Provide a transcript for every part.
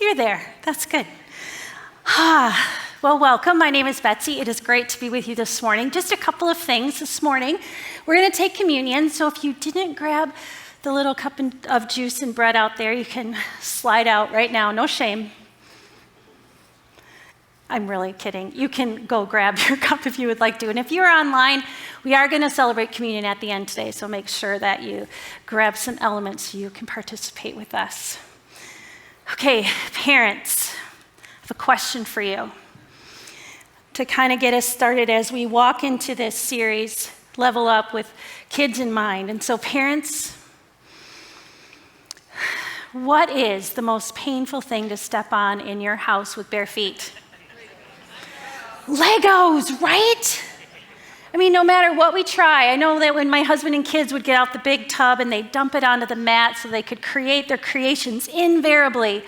You're there. That's good. Well, welcome. My name is Betsy. It is great to be with you this morning. Just a couple of things this morning. We're going to take communion. So if you didn't grab the little cup of juice and bread out there, you can slide out right now. No shame. I'm really kidding. You can go grab your cup if you would like to. And if you're online, we are going to celebrate communion at the end today. So make sure that you grab some elements so you can participate with us. Okay, parents, I have a question for you to kind of get us started as we walk into this series, Level Up, with kids in mind. And so parents, what is the most painful thing to step on in your house with bare feet? Legos, right? I mean, no matter what we try, I know that when my husband and kids would get out the big tub and they'd dump it onto the mat so they could create their creations, invariably,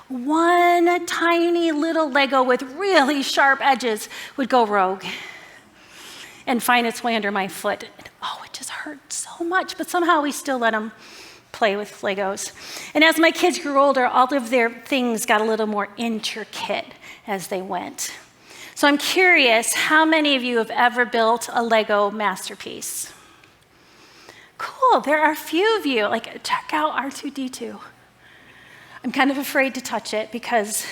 one tiny little Lego with really sharp edges would go rogue and find its way under my foot. And, it just hurt so much, but somehow we still let them play with Legos. And as my kids grew older, all of their things got a little more intricate as they went. So I'm curious, how many of you have ever built a Lego masterpiece? Cool, there are a few of you. Like, check out R2-D2. I'm kind of afraid to touch it because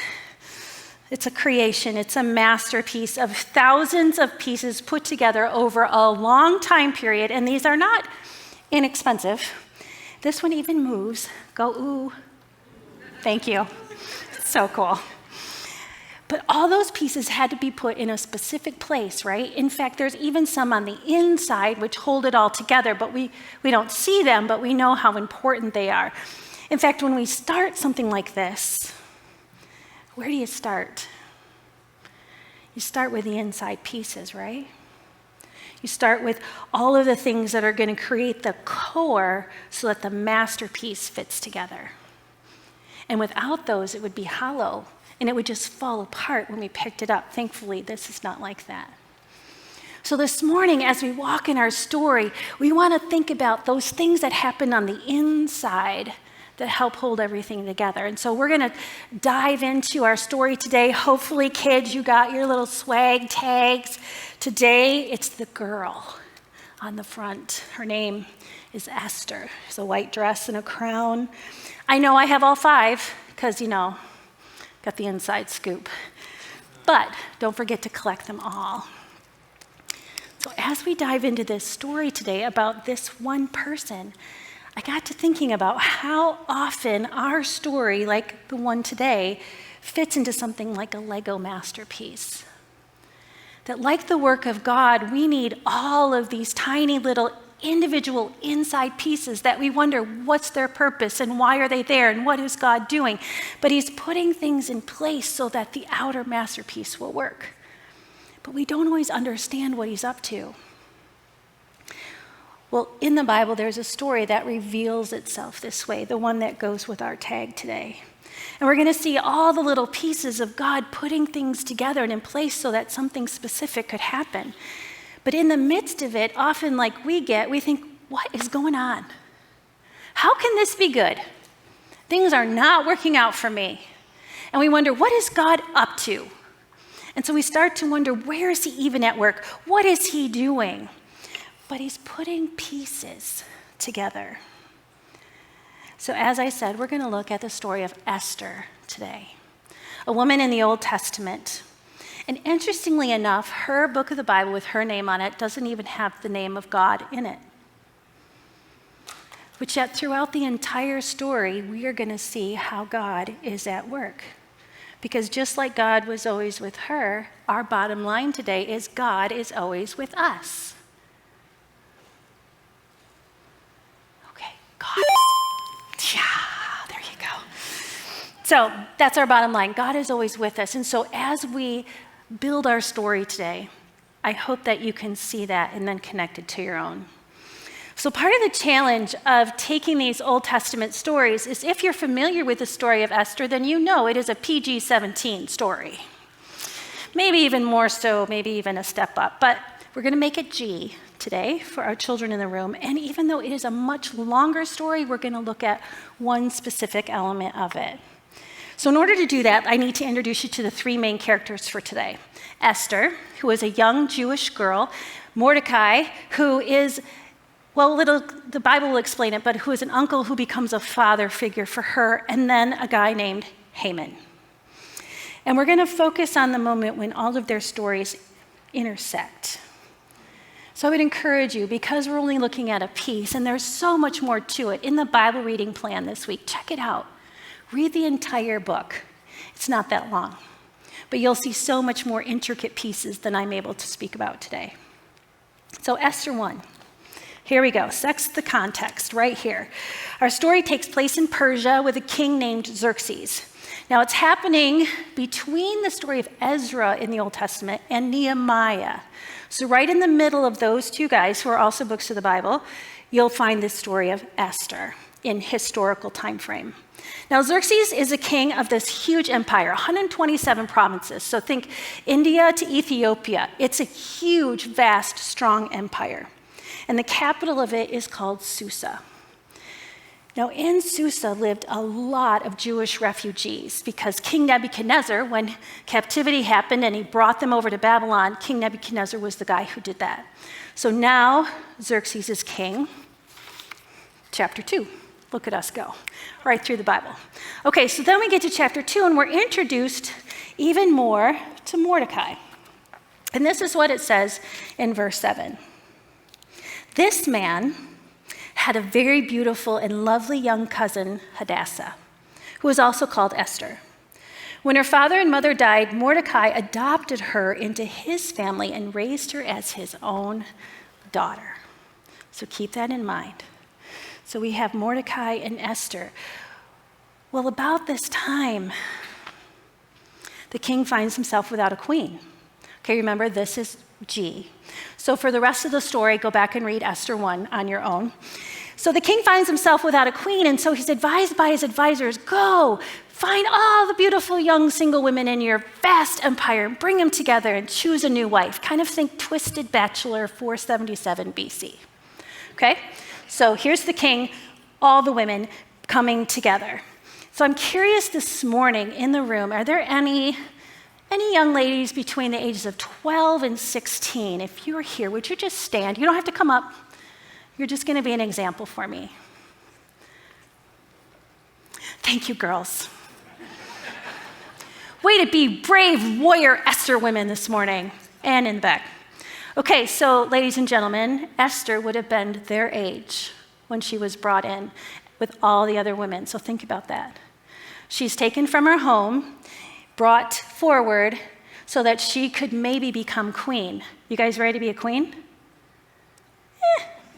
it's a creation. It's a masterpiece of thousands of pieces put together over a long time period, and these are not inexpensive. This one even moves. Go, ooh. Thank you. So cool. But all those pieces had to be put in a specific place, right? In fact, there's even some on the inside which hold it all together, but we don't see them, but we know how important they are. In fact, when we start something like this, where do you start? You start with the inside pieces, right? You start with all of the things that are going to create the core so that the masterpiece fits together. And without those, it would be hollow. And it would just fall apart when we picked it up. Thankfully, this is not like that. So this morning, as we walk in our story, we want to think about those things that happen on the inside that help hold everything together. And so we're going to dive into our story today. Hopefully, kids, you got your little swag tags. Today, it's the girl on the front. Her name is Esther. She's a white dress and a crown. I know I have all five because, got the inside scoop. But don't forget to collect them all. So as we dive into this story today about this one person, I got to thinking about how often our story, like the one today, fits into something like a Lego masterpiece. That like the work of God, we need all of these tiny little individual inside pieces that we wonder what's their purpose and why are they there and what is God doing. But he's putting things in place so that the outer masterpiece will work. But we don't always understand what he's up to. Well, in the Bible, there's a story that reveals itself this way, the one that goes with our tag today. And we're going to see all the little pieces of God putting things together and in place so that something specific could happen. But in the midst of it, often like we think, what is going on? How can this be good? Things are not working out for me. And we wonder, what is God up to? And so we start to wonder, where is he even at work? What is he doing? But he's putting pieces together. So as I said, we're going to look at the story of Esther today, a woman in the Old Testament. And interestingly enough, her book of the Bible with her name on it doesn't even have the name of God in it. But yet throughout the entire story, we are going to see how God is at work. Because just like God was always with her, our bottom line today is God is always with us. Okay, God is, there you go. So that's our bottom line. God is always with us. And so as we build our story today, I hope that you can see that and then connect it to your own. So part of the challenge of taking these Old Testament stories is if you're familiar with the story of Esther, then you know it is a PG-17 story. Maybe even more so, maybe even a step up. But we're going to make it G today for our children in the room. And even though it is a much longer story, we're going to look at one specific element of it. So in order to do that, I need to introduce you to the three main characters for today. Esther, who is a young Jewish girl. Mordecai, who is, the Bible will explain it, but who is an uncle who becomes a father figure for her, and then a guy named Haman. And we're going to focus on the moment when all of their stories intersect. So I would encourage you, because we're only looking at a piece, and there's so much more to it, in the Bible reading plan this week, check it out. Read the entire book. It's not that long, but you'll see so much more intricate pieces than I'm able to speak about today. So Esther 1. Here we go. That's the context right here. Our story takes place in Persia with a king named Xerxes. Now, it's happening between the story of Ezra in the Old Testament and Nehemiah. So right in the middle of those two guys, who are also books of the Bible, you'll find this story of Esther in historical time frame. Now, Xerxes is a king of this huge empire, 127 provinces. So think India to Ethiopia. It's a huge, vast, strong empire. And the capital of it is called Susa. Now, in Susa lived a lot of Jewish refugees because King Nebuchadnezzar, when captivity happened and he brought them over to Babylon, King Nebuchadnezzar was the guy who did that. So now Xerxes is king. Chapter 2. Look at us go, right through the Bible. Okay, so then we get to chapter 2, and we're introduced even more to Mordecai. And this is what it says in verse 7. This man had a very beautiful and lovely young cousin, Hadassah, who was also called Esther. When her father and mother died, Mordecai adopted her into his family and raised her as his own daughter. So keep that in mind. So we have Mordecai and Esther. Well, about this time, the king finds himself without a queen. Okay, remember, this is G. So for the rest of the story, go back and read Esther 1 on your own. So the king finds himself without a queen, and so he's advised by his advisors, go, find all the beautiful young single women in your vast empire, and bring them together and choose a new wife. Kind of think Twisted Bachelor 477 BC. Okay? So here's the king, all the women coming together. So I'm curious this morning in the room, are there any young ladies between the ages of 12 and 16? If you're here, would you just stand? You don't have to come up. You're just going to be an example for me. Thank you, girls. Way to be brave warrior Esther women this morning, and in the back. Okay, so ladies and gentlemen, Esther would have been their age when she was brought in with all the other women. So think about that. She's taken from her home, brought forward so that she could maybe become queen. You guys ready to be a queen?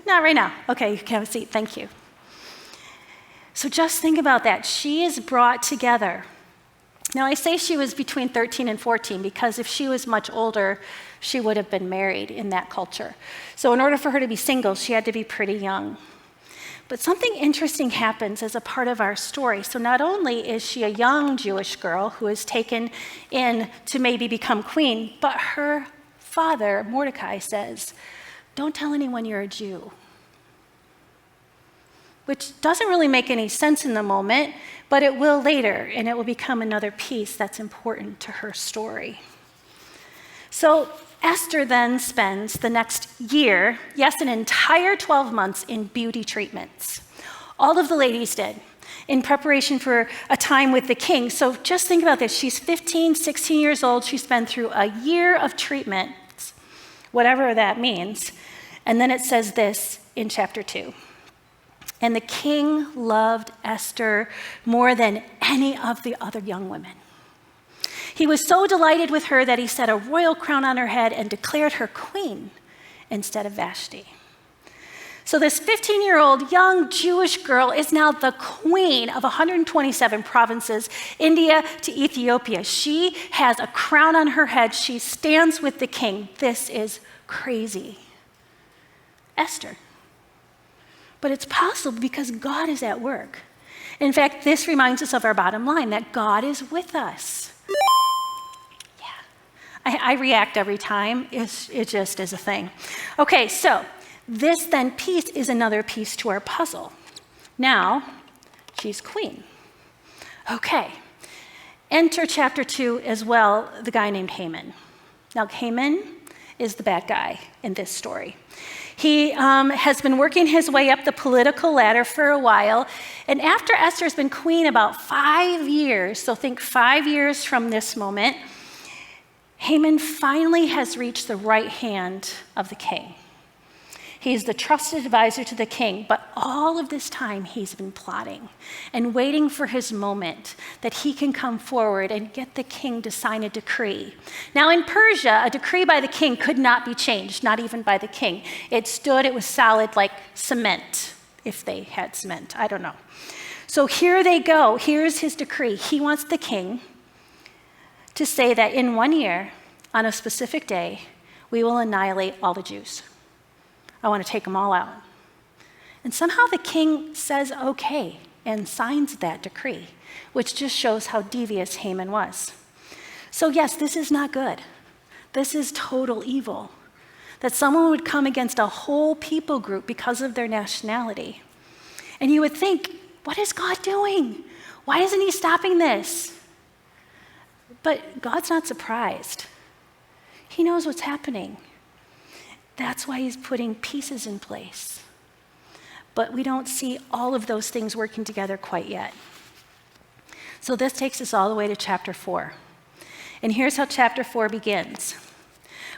Not right now. Okay, you can have a seat. Thank you. So just think about that. She is brought together. Now, I say she was between 13 and 14 because if she was much older, she would have been married in that culture. So in order for her to be single, she had to be pretty young. But something interesting happens as a part of our story. So not only is she a young Jewish girl who is taken in to maybe become queen, but her father, Mordecai, says, don't tell anyone you're a Jew. Which doesn't really make any sense in the moment, but it will later, and it will become another piece that's important to her story. So Esther then spends the next year, yes, an entire 12 months in beauty treatments. All of the ladies did, in preparation for a time with the king. So just think about this. She's 15, 16 years old. She's been through a year of treatments, whatever that means. And then it says this in chapter 2. And the king loved Esther more than any of the other young women. He was so delighted with her that he set a royal crown on her head and declared her queen instead of Vashti. So this 15-year-old young Jewish girl is now the queen of 127 provinces, India to Ethiopia. She has a crown on her head. She stands with the king. This is crazy. Esther. But it's possible because God is at work. In fact, this reminds us of our bottom line, that God is with us. Yeah, I react every time. It just is a thing. Okay, so this then piece is another piece to our puzzle. Now, she's queen. Okay, Enter chapter 2 as well, the guy named Haman. Now, Haman is the bad guy in this story. He has been working his way up the political ladder for a while, and after Esther's been queen about 5 years, so think 5 years from this moment, Haman finally has reached the right hand of the king. He's the trusted advisor to the king, but all of this time he's been plotting and waiting for his moment that he can come forward and get the king to sign a decree. Now in Persia, a decree by the king could not be changed, not even by the king. It stood, it was solid like cement, if they had cement, I don't know. So here they go, here's his decree. He wants the king to say that in 1 year, on a specific day, we will annihilate all the Jews. I want to take them all out. And somehow the king says okay and signs that decree, which just shows how devious Haman was. So yes, this is not good. This is total evil. That someone would come against a whole people group because of their nationality. And you would think, what is God doing? Why isn't he stopping this? But God's not surprised. He knows what's happening. That's why he's putting pieces in place. But we don't see all of those things working together quite yet. So this takes us all the way to chapter 4. And here's how chapter 4 begins.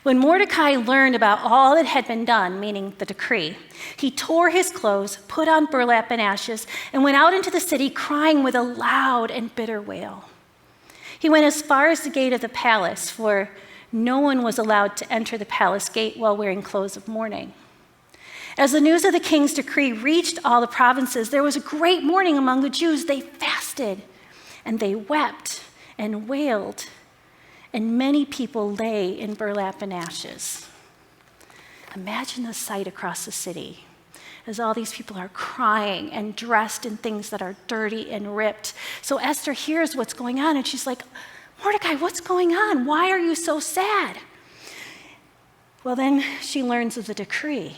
When Mordecai learned about all that had been done, meaning the decree, he tore his clothes, put on burlap and ashes, and went out into the city crying with a loud and bitter wail. He went as far as the gate of the palace, for no one was allowed to enter the palace gate while wearing clothes of mourning. As the news of the king's decree reached all the provinces, there was a great mourning among the Jews. They fasted and they wept and wailed, and many people lay in burlap and ashes. Imagine the sight across the city as all these people are crying and dressed in things that are dirty and ripped. So Esther hears what's going on, and she's like, Mordecai, what's going on? Why are you so sad? Well, then she learns of the decree.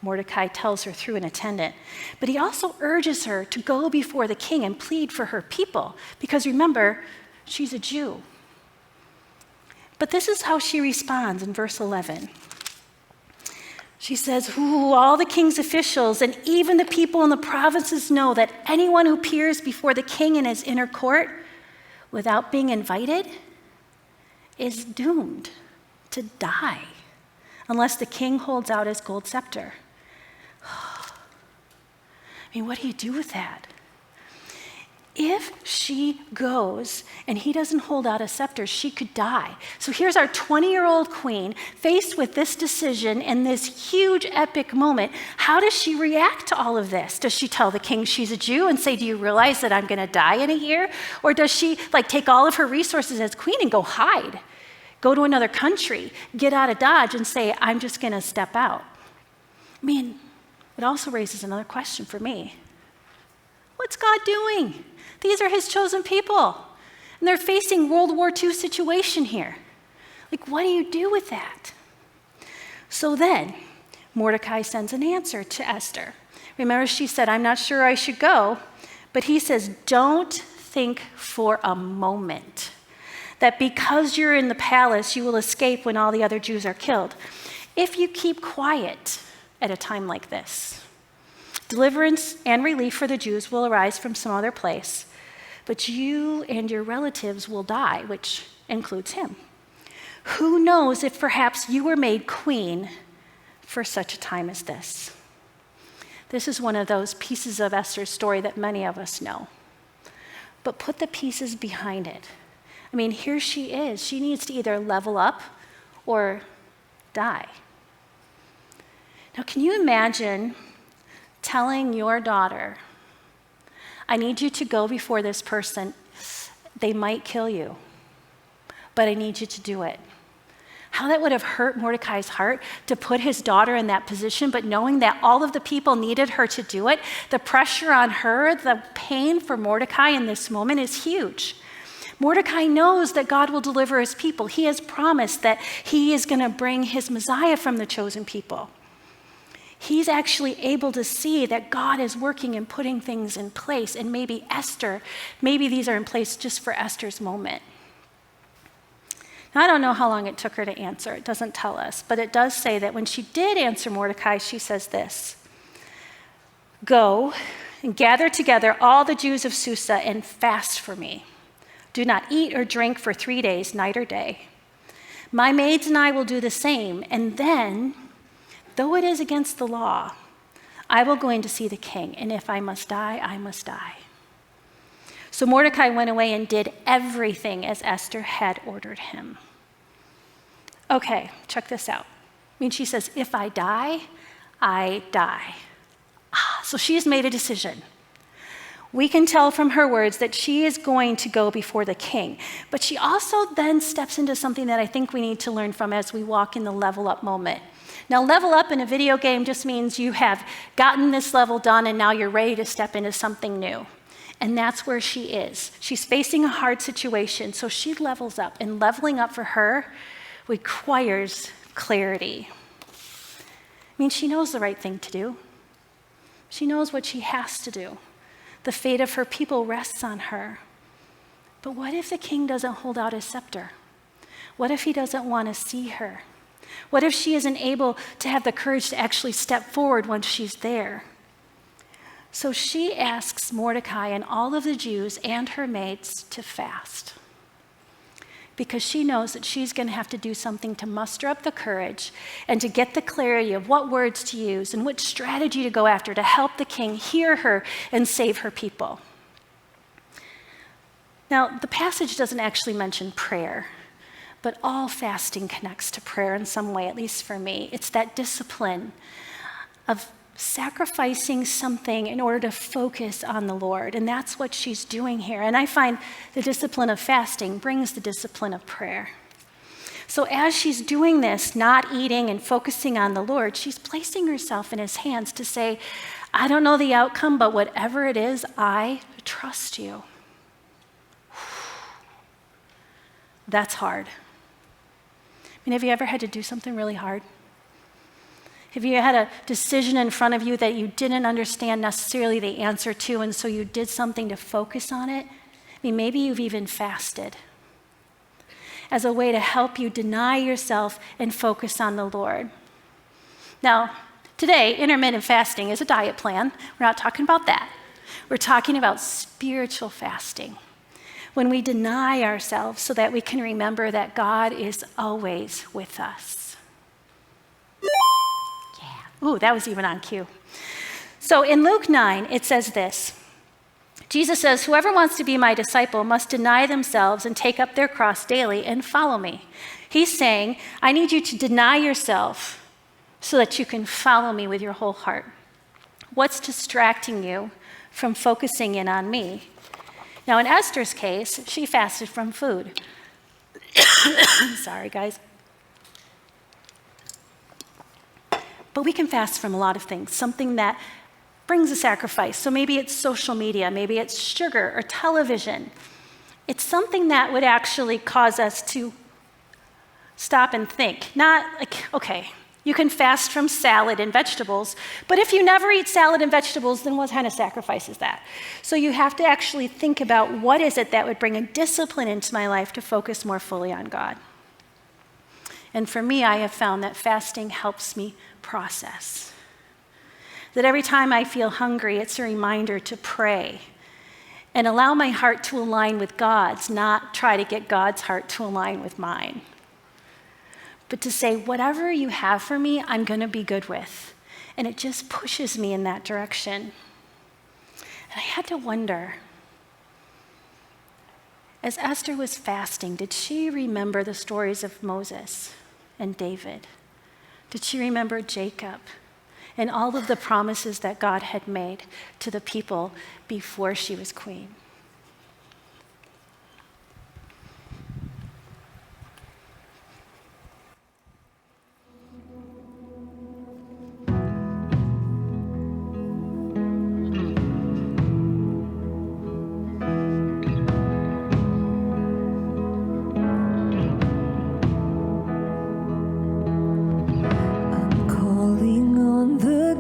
Mordecai tells her through an attendant, but he also urges her to go before the king and plead for her people, because remember, she's a Jew. But this is how she responds in verse 11. She says, all the king's officials and even the people in the provinces know that anyone who appears before the king in his inner court without being invited is doomed to die unless the king holds out his gold scepter. I mean, what do you do with that? If she goes and he doesn't hold out a scepter, she could die. So here's our 20-year-old queen faced with this decision and this huge epic moment. How does she react to all of this? Does she tell the king she's a Jew and say, do you realize that I'm going to die in a year? Or does she take all of her resources as queen and go hide, go to another country, get out of Dodge and say, I'm just going to step out? I mean, it also raises another question for me. What's God doing? These are his chosen people, and they're facing World War II situation here. What do you do with that? So then, Mordecai sends an answer to Esther. Remember, she said, I'm not sure I should go, but he says, don't think for a moment that because you're in the palace, you will escape when all the other Jews are killed. If you keep quiet at a time like this, deliverance and relief for the Jews will arise from some other place, but you and your relatives will die, which includes him. Who knows if perhaps you were made queen for such a time as this? This is one of those pieces of Esther's story that many of us know. But put the pieces behind it. I mean, here she is. She needs to either level up or die. Now, can you imagine telling your daughter, I need you to go before this person. They might kill you, but I need you to do it. How that would have hurt Mordecai's heart to put his daughter in that position, but knowing that all of the people needed her to do it, the pressure on her, the pain for Mordecai in this moment is huge. Mordecai knows that God will deliver his people. He has promised that he is going to bring his Messiah from the chosen people. he's actually able to see that God is working and putting things in place. And maybe these are in place just for Esther's moment. Now, I don't know how long it took her to answer. It doesn't tell us. But it does say that when she did answer Mordecai, she says this: "Go and gather together all the Jews of Susa and fast for me. Do not eat or drink for 3 days, night or day. My maids and I will do the same. And then, though it is against the law, I will go in to see the king. And if I must die, I must die." So Mordecai went away and did everything as Esther had ordered him. Okay, check this out. She says, if I die, I die. So she's made a decision. We can tell from her words that she is going to go before the king. But she also then steps into something that I think we need to learn from as we walk in the level up moment. Now, level up in a video game just means you have gotten this level done and now you're ready to step into something new. And that's where she is. She's facing a hard situation, so she levels up. And leveling up for her requires clarity. She knows the right thing to do. She knows what she has to do. The fate of her people rests on her. But what if the king doesn't hold out his scepter? What if he doesn't want to see her? What if she isn't able to have the courage to actually step forward once she's there? So she asks Mordecai and all of the Jews and her maids to fast, because she knows that she's going to have to do something to muster up the courage and to get the clarity of what words to use and which strategy to go after to help the king hear her and save her people. Now, the passage doesn't actually mention prayer, but all fasting connects to prayer in some way, at least for me. It's that discipline of sacrificing something in order to focus on the Lord. And that's what she's doing here. And I find the discipline of fasting brings the discipline of prayer. So as she's doing this, not eating and focusing on the Lord, she's placing herself in his hands to say, I don't know the outcome, but whatever it is, I trust you. That's hard. Have you ever had to do something really hard? Have you had a decision in front of you that you didn't understand necessarily the answer to, and so you did something to focus on it? Maybe you've even fasted as a way to help you deny yourself and focus on the Lord. Now, today, intermittent fasting is a diet plan. We're not talking about that. We're talking about spiritual fasting, when we deny ourselves so that we can remember that God is always with us. Ooh, that was even on cue. So in Luke 9, it says this. Jesus says, whoever wants to be my disciple must deny themselves and take up their cross daily and follow me. He's saying, I need you to deny yourself so that you can follow me with your whole heart. What's distracting you from focusing in on me? Now, in Esther's case, she fasted from food. Sorry, guys. But we can fast from a lot of things, something that brings a sacrifice. So maybe it's social media, maybe it's sugar or television. It's something that would actually cause us to stop and think. Not like, okay, you can fast from salad and vegetables, but if you never eat salad and vegetables, then what kind of sacrifice is that? So you have to actually think about what is it that would bring a discipline into my life to focus more fully on God. And for me, I have found that fasting helps me process. That every time I feel hungry, it's a reminder to pray and allow my heart to align with God's, not try to get God's heart to align with mine. But to say, whatever you have for me, I'm going to be good with. And it just pushes me in that direction. And I had to wonder, as Esther was fasting, did she remember the stories of Moses and David? Did she remember Jacob and all of the promises that God had made to the people before she was queen? Calling on the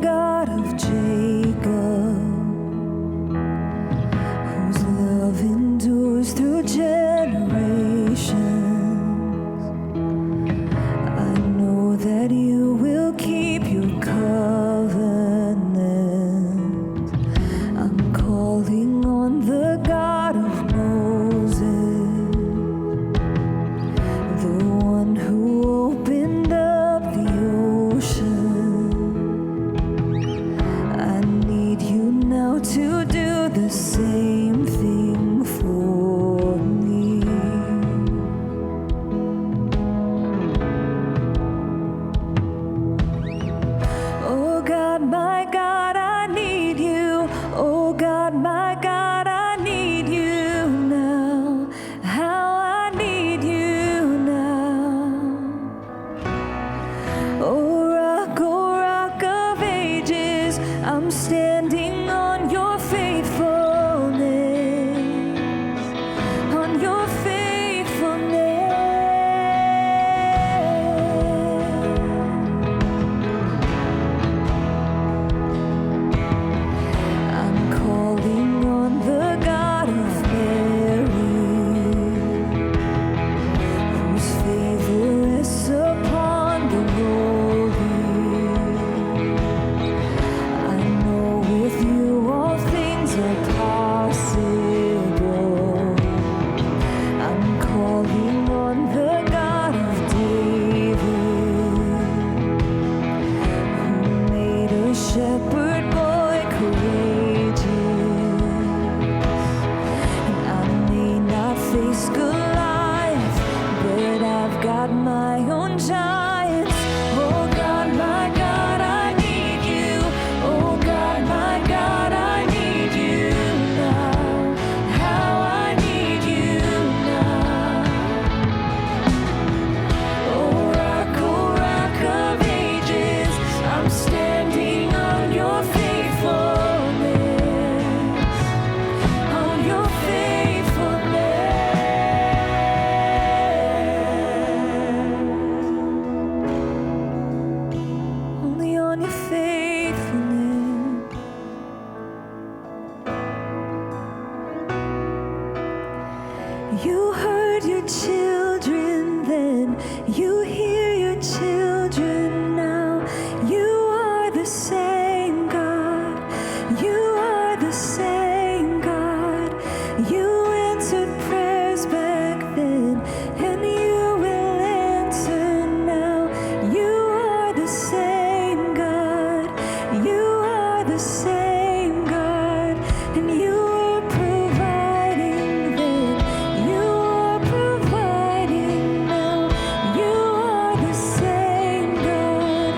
ask Goliath, but I've got my own giants. Oh God, my God, I need you. Oh God, my God, I need you now. How I need you now. Oh rock of ages, I'm standing on your faithfulness, on your faithfulness, only on your faithfulness. You heard your children then, you hear your children now. You are the same God, you are the same God. You answered prayers back then, and you will answer now. You are the same God, you are the same God, and you are providing then, you are providing now. You are the same God,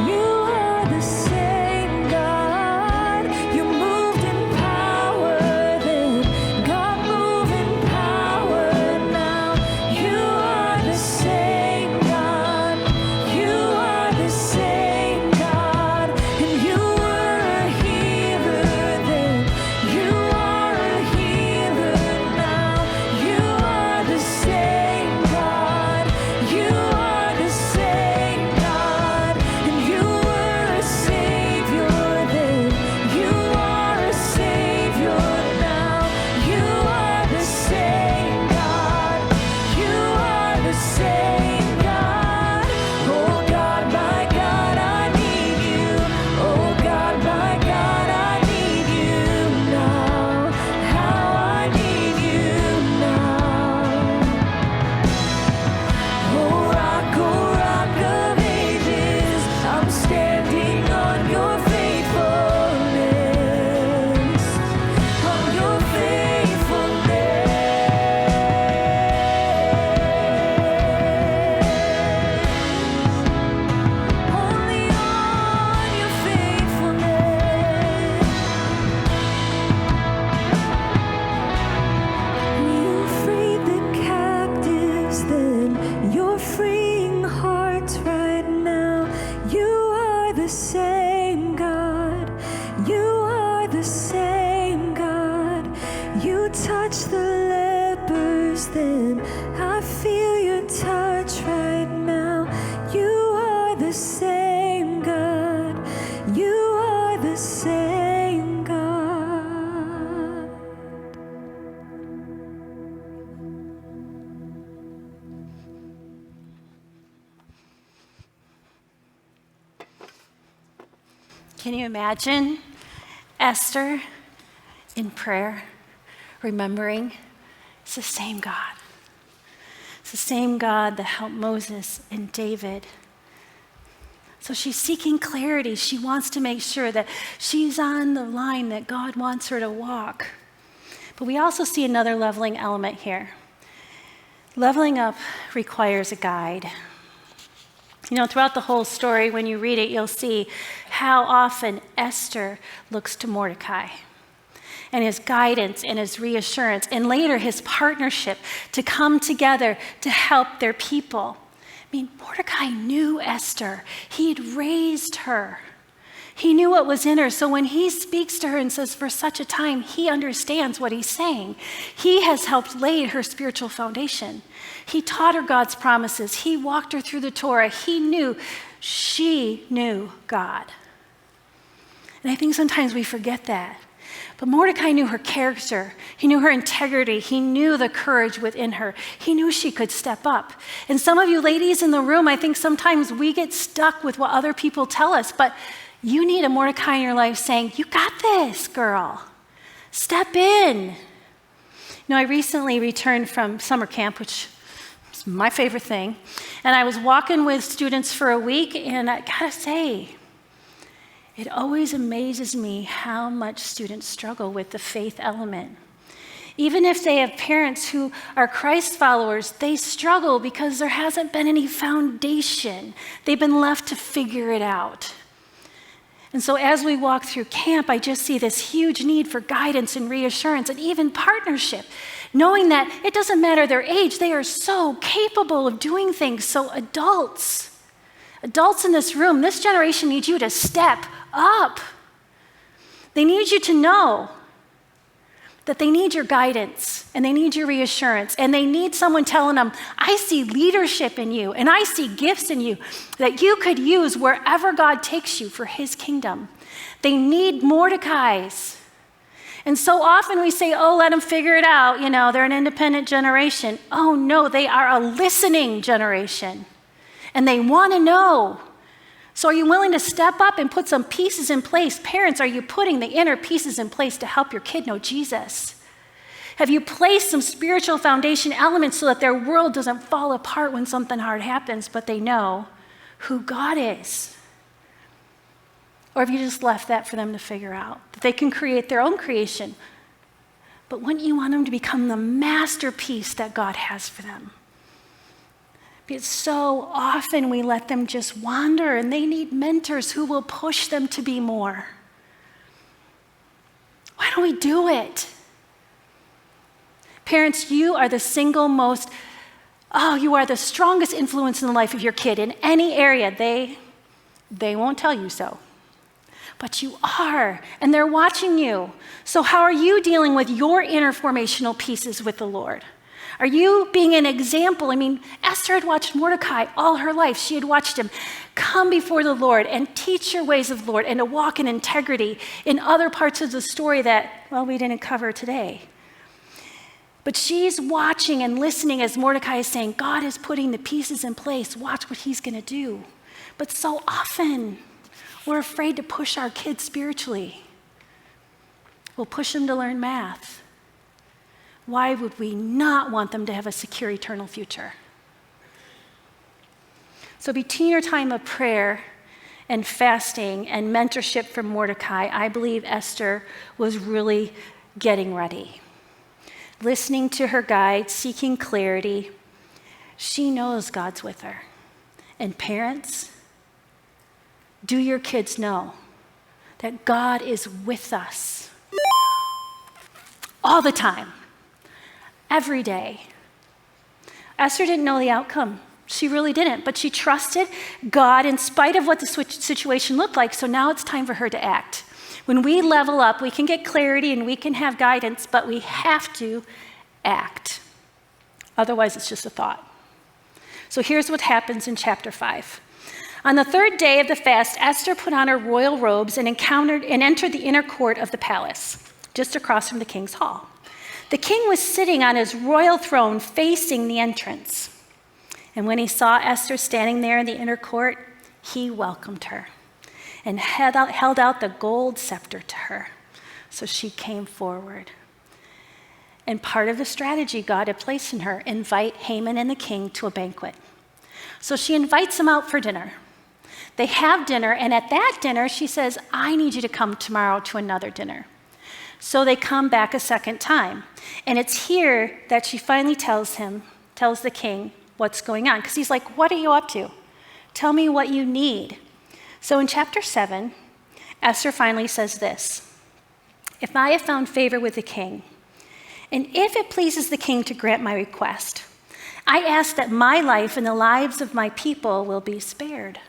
you are the same God. You moved in power then, God move in power now. You are the same God, you are the same God, and you were a healer then, you are a healer now. You are the same God, you are the same God, and you were a Savior then, you are a Savior now. You are the same God, you are the same God. Oh God, my God, I need you. Oh God, my God, I need you now. How I need you now. Oh rock of ages, I'm standing on your faithfulness, on your faithfulness, only on your faithfulness. You freed the captives then, you're freeing hearts right now. You are the same God, you are the same God. You touch the lepers then, I feel your touch right now. You are the same God, you are the same God. Can you imagine Esther in prayer, remembering it's the same God? It's the same God that helped Moses and David. So she's seeking clarity. She wants to make sure that she's on the line that God wants her to walk. But we also see another leveling element here. Leveling up requires a guide. You know, throughout the whole story, when you read it, you'll see how often Esther looks to Mordecai and his guidance and his reassurance, and later his partnership to come together to help their people. I mean, Mordecai knew Esther. He'd raised her. He knew what was in her. So when he speaks to her and says, for such a time, he understands what he's saying. He has helped lay her spiritual foundation. He taught her God's promises. He walked her through the Torah. He knew she knew God. And I think sometimes we forget that. But Mordecai knew her character. He knew her integrity. He knew the courage within her. He knew she could step up. And some of you ladies in the room, I think sometimes we get stuck with what other people tell us, but you need a Mordecai in your life saying, you got this, girl. Step in. You know, I recently returned from summer camp, which is my favorite thing. And I was walking with students for a week, and I gotta say, it always amazes me how much students struggle with the faith element. Even if they have parents who are Christ followers, they struggle because there hasn't been any foundation. They've been left to figure it out. And so as we walk through camp, I just see this huge need for guidance and reassurance and even partnership, knowing that it doesn't matter their age, they are so capable of doing things. So adults in this room, this generation needs you to step up. They need you to know that they need your guidance and they need your reassurance and they need someone telling them, I see leadership in you and I see gifts in you that you could use wherever God takes you for his kingdom. They need Mordecais. And so often we say, oh, let them figure it out. You know, they're an independent generation. Oh no, they are a listening generation and they want to know. So are you willing to step up and put some pieces in place? Parents, are you putting the inner pieces in place to help your kid know Jesus? Have you placed some spiritual foundation elements so that their world doesn't fall apart when something hard happens, but they know who God is? Or have you just left that for them to figure out? That they can create their own creation, but wouldn't you want them to become the masterpiece that God has for them? Because so often we let them just wander and they need mentors who will push them to be more. Why don't we do it? Parents, you are the you are the strongest influence in the life of your kid in any area. They won't tell you so. But you are, and they're watching you. So how are you dealing with your inner formational pieces with the Lord? Are you being an example? I mean, Esther had watched Mordecai all her life. She had watched him come before the Lord and teach your ways of the Lord and to walk in integrity in other parts of the story that, well, we didn't cover today. But she's watching and listening as Mordecai is saying, God is putting the pieces in place. Watch what he's going to do. But so often, we're afraid to push our kids spiritually. We'll push them to learn math. Why would we not want them to have a secure eternal future? So between your time of prayer and fasting and mentorship from Mordecai, I believe Esther was really getting ready. Listening to her guide, seeking clarity. She knows God's with her. And parents, do your kids know that God is with us all the time? Every day. Esther didn't know the outcome. She really didn't, but she trusted God in spite of what the situation looked like, so now it's time for her to act. When we level up, we can get clarity and we can have guidance, but we have to act. Otherwise, it's just a thought. So here's what happens in chapter 5. On the third day of the fast, Esther put on her royal robes and entered the inner court of the palace, just across from the king's hall. The king was sitting on his royal throne facing the entrance. And when he saw Esther standing there in the inner court, he welcomed her and held out the gold scepter to her. So she came forward. And part of the strategy God had placed in her, invite Haman and the king to a banquet. So she invites them out for dinner. They have dinner, and at that dinner, she says, I need you to come tomorrow to another dinner. So they come back a second time. And it's here that she finally tells the king what's going on. Because he's like, what are you up to? Tell me what you need. So in chapter 7, Esther finally says this. If I have found favor with the king, and if it pleases the king to grant my request, I ask that my life and the lives of my people will be spared.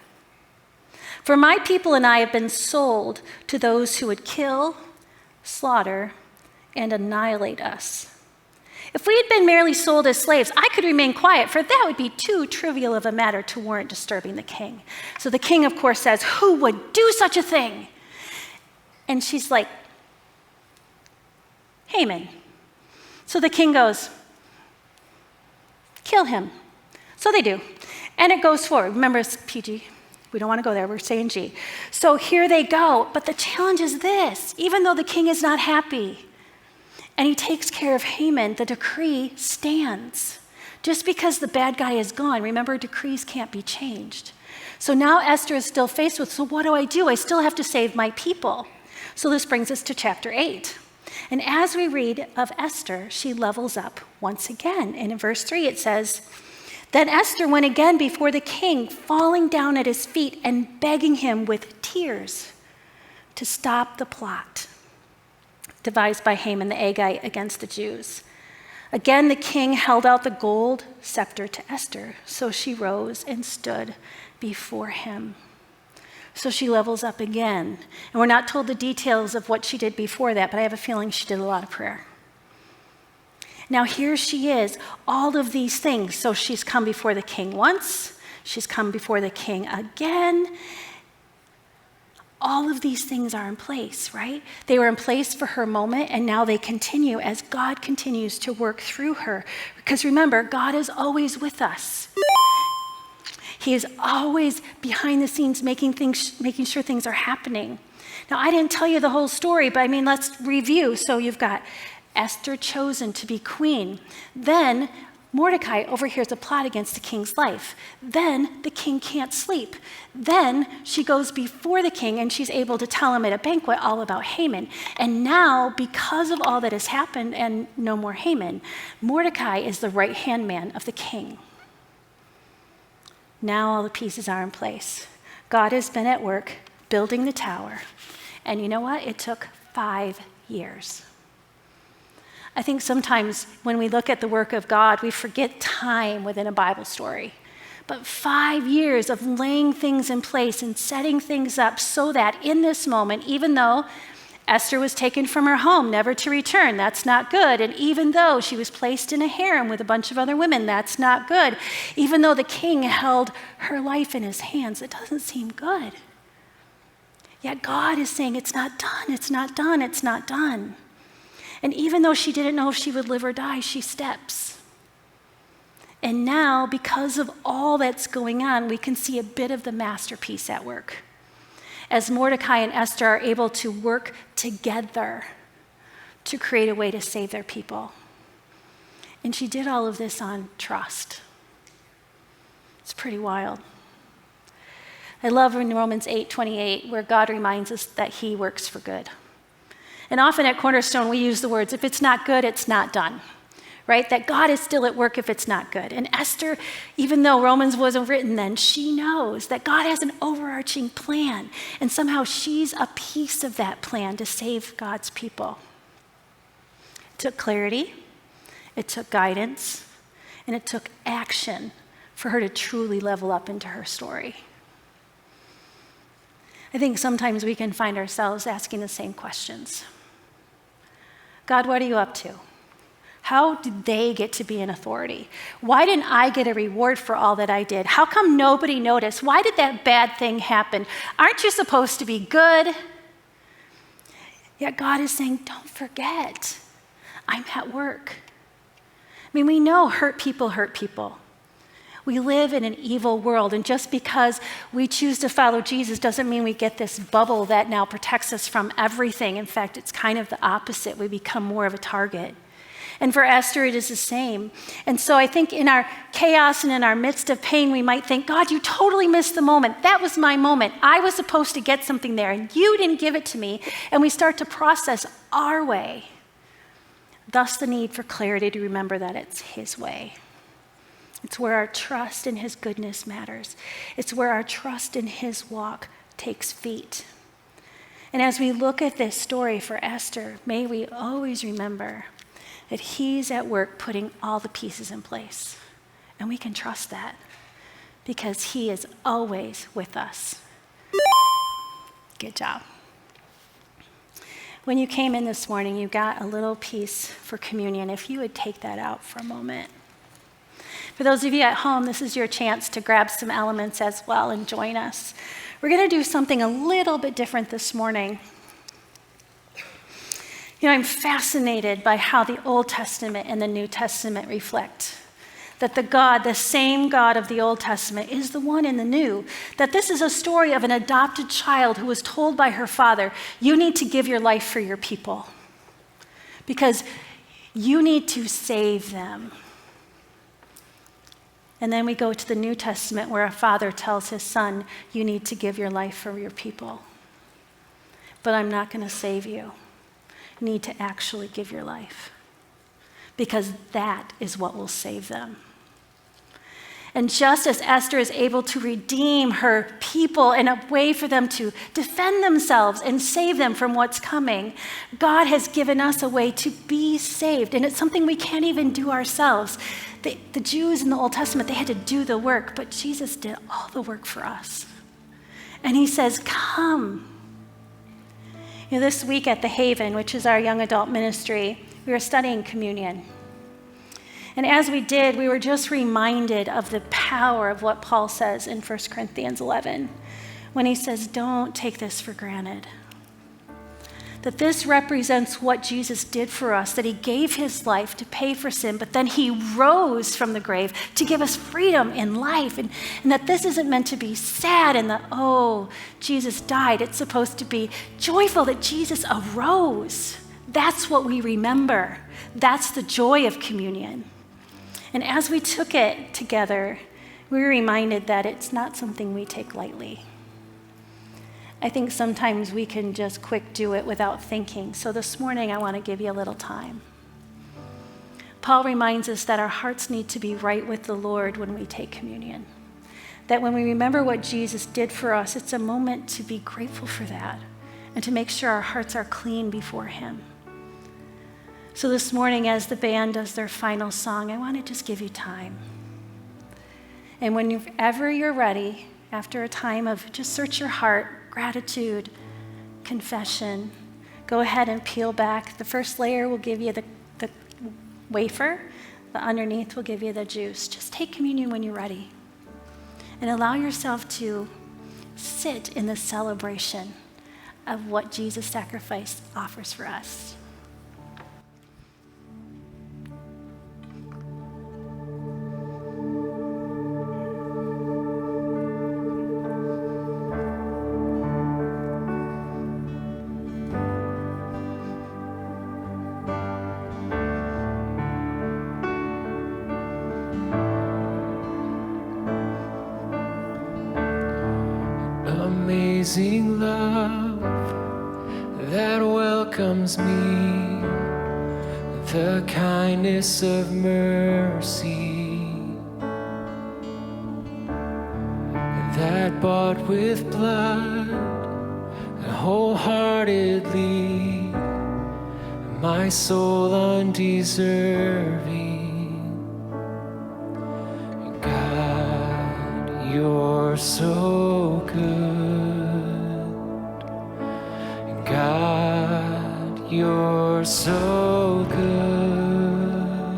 For my people and I have been sold to those who would kill, slaughter, and annihilate us. If we had been merely sold as slaves, I could remain quiet, for that would be too trivial of a matter to warrant disturbing the king. So the king, of course, says, who would do such a thing? And she's like, Haman. So the king goes, kill him. So they do. And it goes forward. Remember, it's PG. We don't want to go there. We're saying G. So here they go. But the challenge is this. Even though the king is not happy and he takes care of Haman, the decree stands. Just because the bad guy is gone, remember, decrees can't be changed. So now Esther is still faced with, so what do? I still have to save my people. So this brings us to chapter 8. And as we read of Esther, she levels up once again. And in verse 3 it says, "Then Esther went again before the king, falling down at his feet and begging him with tears to stop the plot devised by Haman the Agagite against the Jews. Again the king held out the gold scepter to Esther, so she rose and stood before him." So she levels up again. And we're not told the details of what she did before that, but I have a feeling she did a lot of prayer. Now here she is, all of these things. So she's come before the king once, she's come before the king again. All of these things are in place, right? They were in place for her moment, and now they continue as God continues to work through her. Because remember, God is always with us. He is always behind the scenes making sure things are happening. Now, I didn't tell you the whole story, but let's review. So you've got Esther chosen to be queen. Then Mordecai overhears a plot against the king's life. Then the king can't sleep. Then she goes before the king and she's able to tell him at a banquet all about Haman. And now, because of all that has happened and no more Haman, Mordecai is the right-hand man of the king. Now all the pieces are in place. God has been at work building the tower. And you know what? It took 5 years. I think sometimes when we look at the work of God, we forget time within a Bible story. But 5 years of laying things in place and setting things up so that in this moment, even though Esther was taken from her home, never to return, that's not good. And even though she was placed in a harem with a bunch of other women, that's not good. Even though the king held her life in his hands, it doesn't seem good. Yet God is saying, it's not done, it's not done, it's not done. And even though she didn't know if she would live or die, she steps. And now, because of all that's going on, we can see a bit of the masterpiece at work. As Mordecai and Esther are able to work together to create a way to save their people. And she did all of this on trust. It's pretty wild. I love in Romans 8:28, where God reminds us that he works for good. And often at Cornerstone, we use the words, if it's not good, it's not done, right? That God is still at work if it's not good. And Esther, even though Romans wasn't written then, she knows that God has an overarching plan. And somehow she's a piece of that plan to save God's people. It took clarity, it took guidance, and it took action for her to truly level up into her story. I think sometimes we can find ourselves asking the same questions. God, what are you up to? How did they get to be in authority? Why didn't I get a reward for all that I did? How come nobody noticed? Why did that bad thing happen? Aren't you supposed to be good? Yet God is saying, don't forget, I'm at work. We know hurt people hurt people. We live in an evil world, and just because we choose to follow Jesus doesn't mean we get this bubble that now protects us from everything. In fact, it's kind of the opposite. We become more of a target. And for Esther, it is the same. And so I think in our chaos and in our midst of pain, we might think, God, you totally missed the moment. That was my moment. I was supposed to get something there, and you didn't give it to me. And we start to process our way. Thus the need for clarity to remember that it's his way. It's where our trust in his goodness matters. It's where our trust in his walk takes feet. And as we look at this story for Esther, may we always remember that he's at work putting all the pieces in place. And we can trust that because he is always with us. Good job. When you came in this morning, you got a little piece for communion. If you would take that out for a moment. For those of you at home, this is your chance to grab some elements as well and join us. We're going to do something a little bit different this morning. I'm fascinated by how the Old Testament and the New Testament reflect that the same God of the Old Testament is the one in the New. That this is a story of an adopted child who was told by her father, you need to give your life for your people because you need to save them. And then we go to the New Testament where a father tells his son, you need to give your life for your people. But I'm not going to save you. need to actually give your life, because that is what will save them. And just as Esther is able to redeem her people in a way for them to defend themselves and save them from what's coming, God has given us a way to be saved. And it's something we can't even do ourselves. The Jews in the Old Testament, they had to do the work, but Jesus did all the work for us. And he says, come. You know, this week at the Haven, which is our young adult ministry, we were studying communion. And as we did, we were just reminded of the power of what Paul says in 1 Corinthians 11, when he says, don't take this for granted. That this represents what Jesus did for us, that he gave his life to pay for sin, but then he rose from the grave to give us freedom in life. And that this isn't meant to be sad and that, oh, Jesus died. It's supposed to be joyful that Jesus arose. That's what we remember. That's the joy of communion. And as we took it together, we were reminded that it's not something we take lightly. I think sometimes we can just quick do it without thinking. So this morning, I want to give you a little time. Paul reminds us that our hearts need to be right with the Lord when we take communion. That when we remember what Jesus did for us, it's a moment to be grateful for that and to make sure our hearts are clean before him. So this morning, as the band does their final song, I want to just give you time. And whenever you're ready, after a time of just search your heart, gratitude, confession, go ahead and peel back. The first layer will give you the wafer. The underneath will give you the juice. Just take communion when you're ready. And allow yourself to sit in the celebration of what Jesus' sacrifice offers for us. Amazing love that welcomes me, the kindness of mercy that bought with blood wholeheartedly my soul undeserving. God, you're so good. God, you're so good.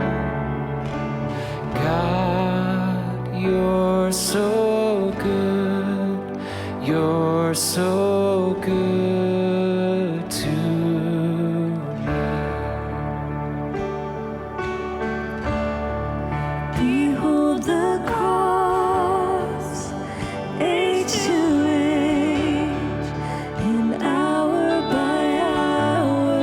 God, you're so good. You're so good to me. Behold the cross, age to age, and hour by hour,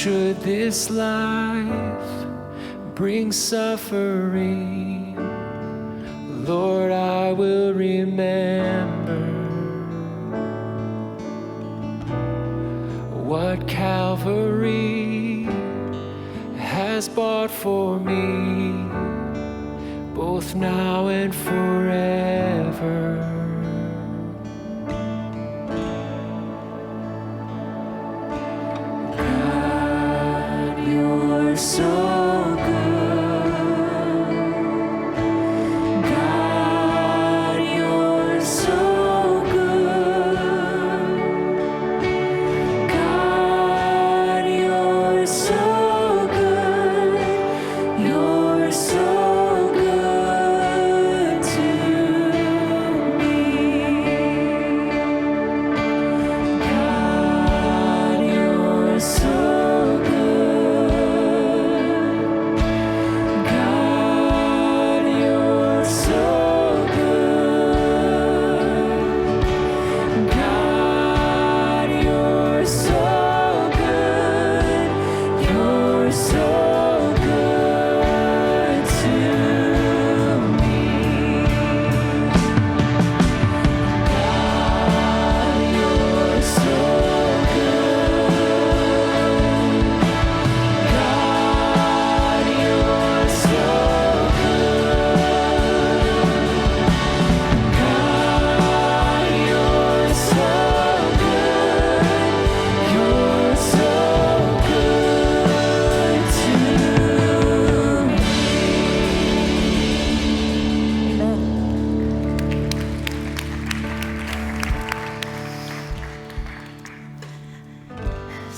should this life bring suffering, Lord, I will remember what Calvary has bought for me, both now and forever. God, you're so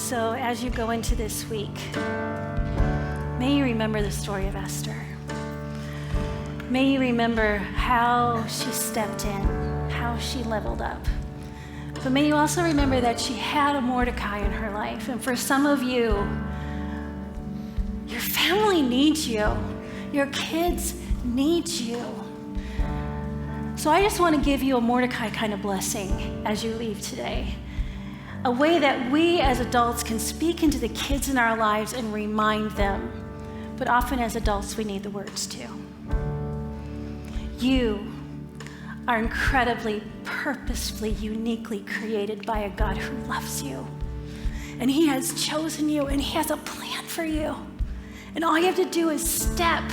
So as you go into this week, may you remember the story of Esther. May you remember how she stepped in, how she leveled up. But may you also remember that she had a Mordecai in her life. And for some of you, your family needs you. Your kids need you. So I just want to give you a Mordecai kind of blessing as you leave today. A way that we as adults can speak into the kids in our lives and remind them. But often as adults, we need the words too. You are incredibly, purposefully, uniquely created by a God who loves you. And he has chosen you and he has a plan for you. And all you have to do is step,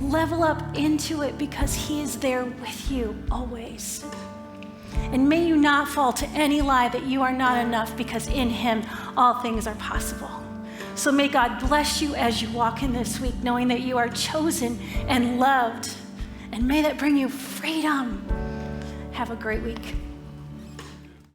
level up into it because he is there with you always. And may you not fall to any lie that you are not enough because in him all things are possible. So may God bless you as you walk in this week, knowing that you are chosen and loved. And may that bring you freedom. Have a great week.